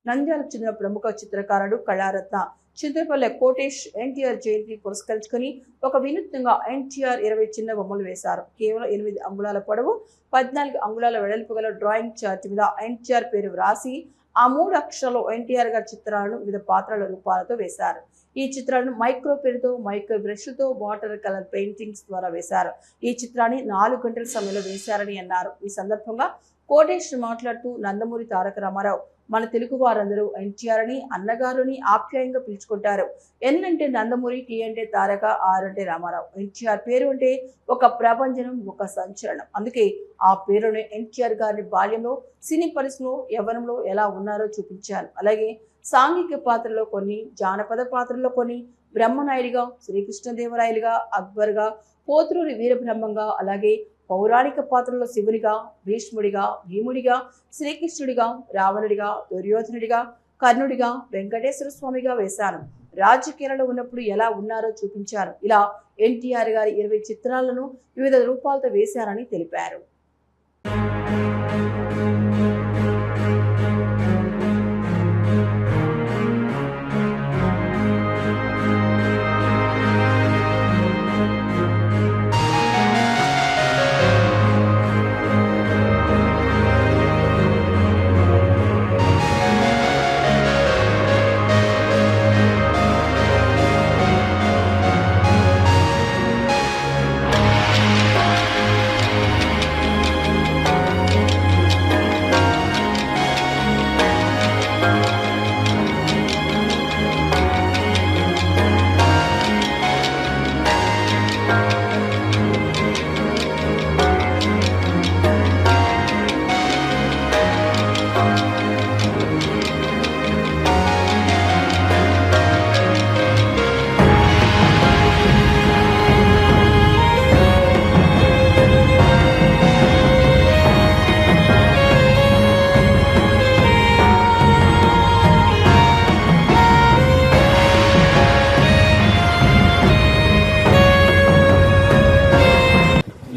నంద్యాలకు చెందిన ప్రముఖ చిత్రకారుడు కళారత్న చింతపల్లె కోటేష్ ఎన్టీఆర్ జయంతి పురస్కరించుకుని ఒక వినూత్నంగా ఎన్టీఆర్ 20 చిన్న బొమ్మలు వేశారు. కేవలం 8 అంగుళాల పొడవు 14 అంగుళాల వెడల్పు గల డ్రాయింగ్ చార్ట్ మీద ఎన్టీఆర్ పేరు వ్రాసి ఆ 3 అక్షరాల్లో ఎన్టీఆర్ గారి చిత్రాలను వివిధ పాత్రల రూపాలతో వేశారు. ఈ చిత్రాలను మైక్రో పెన్తో, మైక్రో బ్రష్లతో, వాటర్ కలర్ పెయింటింగ్స్ ద్వారా వేశారు. ఈ చిత్రాన్ని 4 గంటల సమయంలో వేశారని అన్నారు. ఈ సందర్భంగా కోటేష్ మాట్లాడుతూ నందమూరి తారక రామారావు మన తెలుగు వారందరూ ఎన్టీఆర్ అని అన్నగారుని ఆప్యాయంగా పిలుచుకుంటారు. ఎన్ అంటే నందమూరి, టీ అంటే తారక, ఆర్ అంటే రామారావు. ఎన్టీఆర్ పేరు అంటే ఒక ప్రభంజనం, ఒక సంచలనం. అందుకే ఆ పేరుని ఎన్టీఆర్ గారిని బాల్యంలో, సినీ పరిశ్రమలో, యవ్వనంలో ఎలా ఉన్నారో చూపించారు. అలాగే సాంఘిక పాత్రలో కొన్ని, జానపద పాత్రలో కొన్ని, బ్రహ్మనాయుడిగా, శ్రీకృష్ణదేవరాయలుగా, అక్బర్గా, పోతులూరి వీరబ్రహ్మంగా, అలాగే పౌరాణిక పాత్రలో శివునిగా, భీష్ముడిగా, భీముడిగా, శ్రీకృష్ణుడిగా, రావణుడిగా, దుర్యోధనుడిగా, కర్ణుడిగా, వెంకటేశ్వర స్వామిగా వేశాను. రాజకీయాలలో ఉన్నప్పుడు ఎలా ఉన్నారో చూపించారు. ఇలా ఎన్టీఆర్ గారి 20 చిత్రాలను వివిధ రూపాలతో వేశారని తెలిపారు.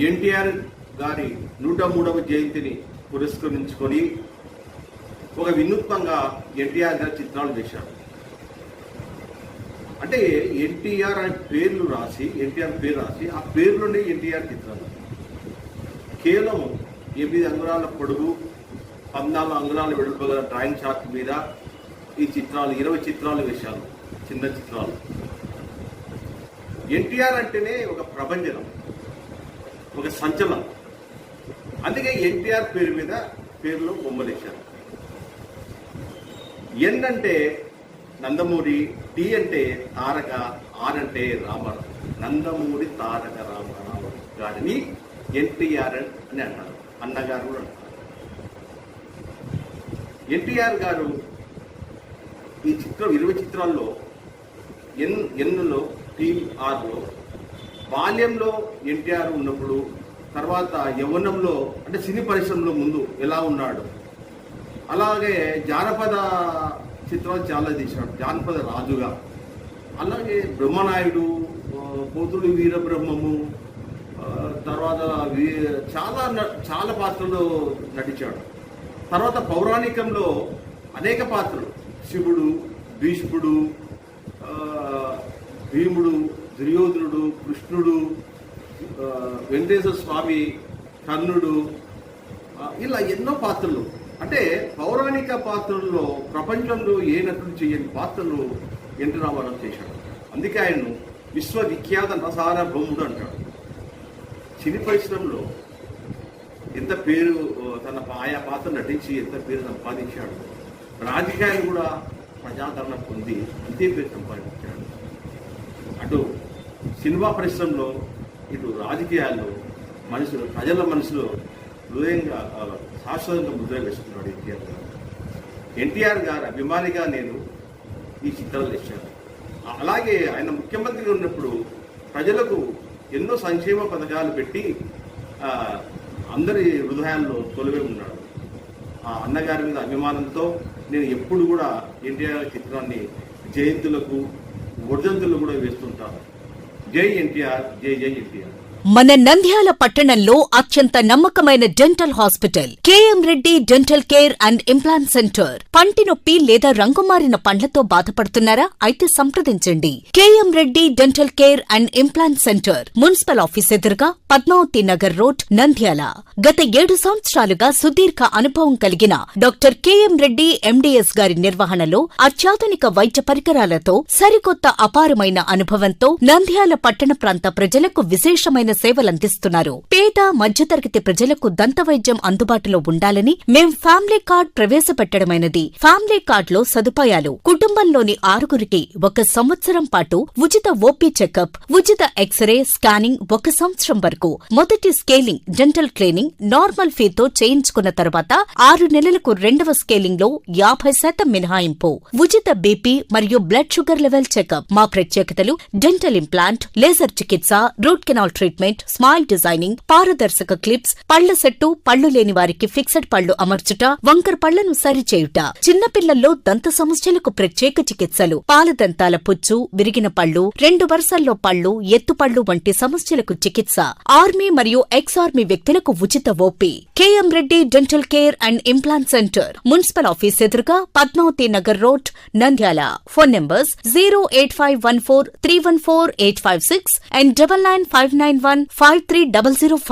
ఎన్టీఆర్ గారి 103వ జయంతిని పురస్కరించుకొని ఒక వినూత్నంగా ఎన్టీఆర్ గారి చిత్రాలు వేశారు. అంటే ఎన్టీఆర్ అనే పేర్లు రాసి, ఎన్టీఆర్ పేరు రాసి ఆ పేరులోనే ఎన్టీఆర్ చిత్రాలు కేవలం 8 అంగుళాల పొడుగు 14 అంగుళాల వెడల్పు గల డ్రాయింగ్ చార్ట్ మీద ఈ చిత్రాలు 20 చిత్రాలు వేశారు. చిన్న చిత్రాలు. ఎన్టీఆర్ అంటేనే ఒక ప్రభంజనం, ఒక సంచలనం. అందుకే ఎన్టీఆర్ పేరు మీద పేరులో బొమ్మలు వేశారు. ఎన్ అంటే నందమూరి, టీ అంటే తారక, ఆర్ అంటే రామారావు. నందమూరి తారక రామారావు గారిని ఎన్టీఆర్ అని అంటారు, అన్నగారు కూడా అంటారు. ఎన్టీఆర్ గారు ఈ చిత్రం 20 చిత్రాల్లో ఎన్లో, టీఆర్లో బాల్యంలో ఎన్టీఆర్ ఉన్నప్పుడు, తర్వాత యవ్వనంలో అంటే సినీ పరిశ్రమలో ముందు ఎలా ఉన్నాడు, అలాగే జానపద చిత్రాలు చాలా తీశాడు, జానపద రాజుగా. అలాగే బ్రహ్మనాయుడు, పోతులు వీరబ్రహ్మము, తర్వాత చాలా పాత్రలు నటించాడు. తర్వాత పౌరాణికంలో అనేక పాత్రలు, శివుడు, భీష్ముడు, భీముడు, దుర్యోధనుడు, కృష్ణుడు, వెంకటేశ్వర స్వామి, కర్ణుడు, ఇలా ఎన్నో పాత్రలు. అంటే పౌరాణిక పాత్రల్లో ప్రపంచంలో ఏ నటుడు చేయని పాత్రలు ఎన్టీ రామారావు చేశాడు. అందుకే ఆయన్ను విశ్వవిఖ్యాత నరసార్వభౌముడు అంటాడు. సినీ పరిశ్రమలో ఎంత పేరు, తన ఆయా పాత్ర నటించి ఎంత పేరు సంపాదించాడు. రాజకీయాలు కూడా ప్రజాదరణ పొంది అంతే పేరు సంపాదించాడు. అటు సినిమా పరిశ్రమలో, ఇటు రాజకీయాల్లో ప్రజల మనసులో హృదయంగా శాశ్వతంగా ముద్ర వేసుకున్నాడు ఎన్టీఆర్ గారు. ఎన్టీఆర్ గారు అభిమానిగా నేను ఈ చిత్రాలు వేశాను. అలాగే ఆయన ముఖ్యమంత్రిగా ఉన్నప్పుడు ప్రజలకు ఎన్నో సంక్షేమ పథకాలు పెట్టి అందరి హృదయాల్లో తొలివే ఉన్నాడు. ఆ అన్నగారి మీద అభిమానంతో నేను ఎప్పుడు కూడా ఎన్టీఆర్ చిత్రాన్ని జయంతులకు, వర్ధంతులు కూడా వేస్తుంటాను. జై ఎన్టీఆర్, జై జై ఎన్టీఆర్. మన నంద్యాల పట్టణంలో అత్యంత నమ్మకమైన dental hospital KM Reddy dental care and implant centre. పంటి నొప్పి లేదా రంగుమారిన పండ్లతో బాధపడుతున్నారా? అయితే సంప్రదించండి. KM Reddy dental care and implant centre, municipal office ఎదురుగా, పద్మావతి నగర్ రోడ్, నంద్యాల. గత 7 సంవత్సరాలుగా సుదీర్ఘ అనుభవం కలిగిన డాక్టర్ కేఎం రెడ్డి ఎండిఎస్ గారి నిర్వహణలో అత్యాధునిక వైద్య పరికరాలతో సరికొత్త అపారమైన అనుభవంతో నంద్యాల పట్టణ ప్రాంత ప్రజలకు విశేషమైన సేవలందిస్తున్నారు. పేద మధ్యతరగతి ప్రజలకు దంతవైద్యం అందుబాటులో ఉండాలని మేం ఫ్యామిలీ కార్డ్ ప్రవేశపెట్టడమైనది. ఫ్యామిలీ కార్డ్ లో సదుపాయాలు: కుటుంబంలోని 6గురికి 1 సంవత్సరం పాటు ఉచిత ఓపీ చెకప్, ఉచిత ఎక్స్రే స్కానింగ్ 1 సంవత్సరం వరకు, మొదటి స్కేలింగ్ డెంటల్ క్లీనింగ్ నార్మల్ ఫీతో చేయించుకున్న తర్వాత 6 నెలలకు 2వ స్కేలింగ్ లో 50% మినహాయింపు, ఉచిత బీపీ మరియు బ్లడ్ షుగర్ లెవెల్ చెకప్. మా ప్రత్యేకతలు: డెంటల్ ఇంప్లాంట్, లేజర్ చికిత్స, root canal treatment, smile designing, పారదర్శక క్లిప్స్, పళ్ల సెట్టు, పళ్లు లేని వారికి ఫిక్స్డ్ పళ్లు అమర్చుట, వంకర పళ్లను సరిచేయుట, చిన్నపిల్లల్లో దంత సమస్యలకు ప్రత్యేక చికిత్సలు, పాలదంతాల పుచ్చు, విరిగిన పళ్లు, 2 వరుసల్లో పళ్లు, ఎత్తుపళ్లు వంటి సమస్యలకు చికిత్స, ఆర్మీ మరియు ఎక్స్ ఆర్మీ వ్యక్తులకు ఉచిత OP. KM Reddy dental care and implant centre, municipal office ఎదురుగా, Padmavathi Nagar road, Nandyal. Phone numbers 08514314856 and 9959153005.